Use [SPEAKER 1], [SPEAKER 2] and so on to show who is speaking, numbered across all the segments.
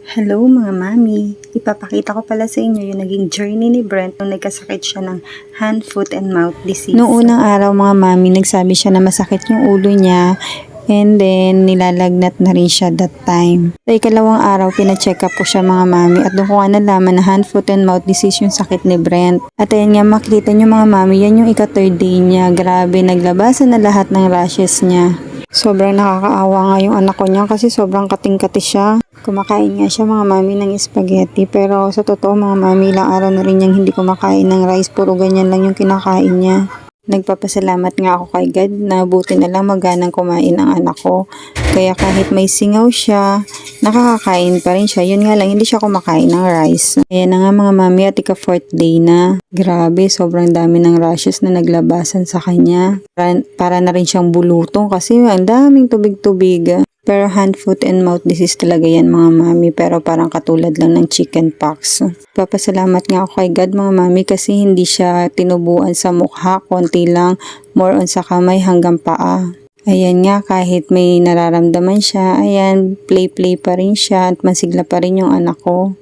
[SPEAKER 1] Hello mga mami! Ipapakita ko pala sa inyo yung naging journey ni Brent nung nagkasakit siya ng hand, foot, and mouth disease. Noong unang araw mga mami, nagsabi siya na masakit yung ulo niya and then nilalagnat na rin siya that time. Sa ikalawang araw, pina-check up po siya mga mami at doon ko nga nalaman na hand, foot, and mouth disease yung sakit ni Brent. At ayan nga makikita nyo mga mami, yan yung ika-third day niya. Grabe, naglabasan na lahat ng rashes niya. Sobrang nakakaawa nga yung anak ko niya kasi sobrang kating-kati siya. Kumakain nga siya mga mami ng spaghetti pero sa totoo mga mami ilang araw na rin niyang hindi kumakain ng rice, puro ganyan lang yung kinakain niya. Nagpapasalamat nga ako kay God na buti na lang maganang kumain ang anak ko. Kaya kahit may singaw siya, nakakakain pa rin siya. Yun nga lang, hindi siya kumakain ng rice. Ayan na nga mga mami at ika-4th day na. Grabe, sobrang dami ng rashes na naglabasan sa kanya. Para na rin siyang bulutong kasi ang daming tubig-tubig. Pero hand, foot, and mouth disease talaga yan mga mami. Pero parang katulad lang ng chicken pox. Papasalamat nga ako kay God mga mami kasi hindi siya tinubuan sa mukha. Konti lang, more on sa kamay hanggang paa. Ayan nga, kahit may nararamdaman siya, ayan, play-play pa rin siya at masigla pa rin yung anak ko.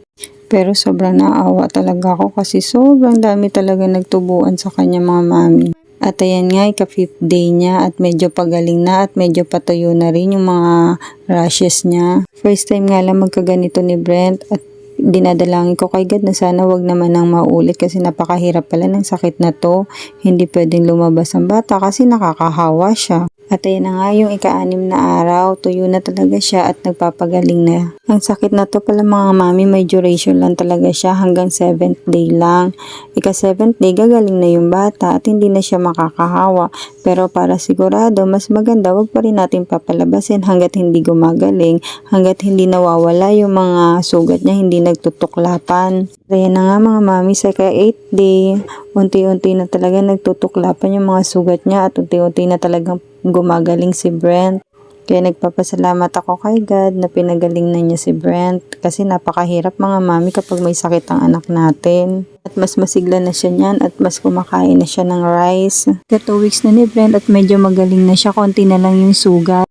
[SPEAKER 1] Pero sobrang naawa talaga ako kasi sobrang dami talaga nagtubuan sa kanya mga mami. At ayan nga, ika-5th day niya at medyo pagaling na at medyo patuyo na rin yung mga rashes niya. First time nga lang magkaganito ni Brent at dinadalangin ko kay God na sana wag naman nang maulit kasi napakahirap pala ng sakit na to. Hindi pwedeng lumabas ang bata kasi nakakahawa siya. At ayan na nga yung ika-6 na araw, tuyo na talaga siya at nagpapagaling na. Ang sakit na to pala mga mami, may duration lang talaga siya hanggang 7th day lang. Ika-7th day, gagaling na yung bata at hindi na siya makakahawa. Pero para sigurado, mas maganda wag pa rin natin papalabasin hanggat hindi gumagaling, hanggat hindi nawawala yung mga sugat niya, hindi nagtutuklapan. Ayan na nga mga mami, sa ika-8th day, unti-unti na talaga nagtutuklapan yung mga sugat niya at unti-unti na talagang gumagaling si Brent. Kaya nagpapasalamat ako kay God na pinagaling na niya si Brent kasi napakahirap mga mami kapag may sakit ang anak natin. At mas masigla na siya niyan at mas kumakain na siya ng rice. 2 weeks na ni Brent at medyo magaling na siya, konti na lang yung sugat.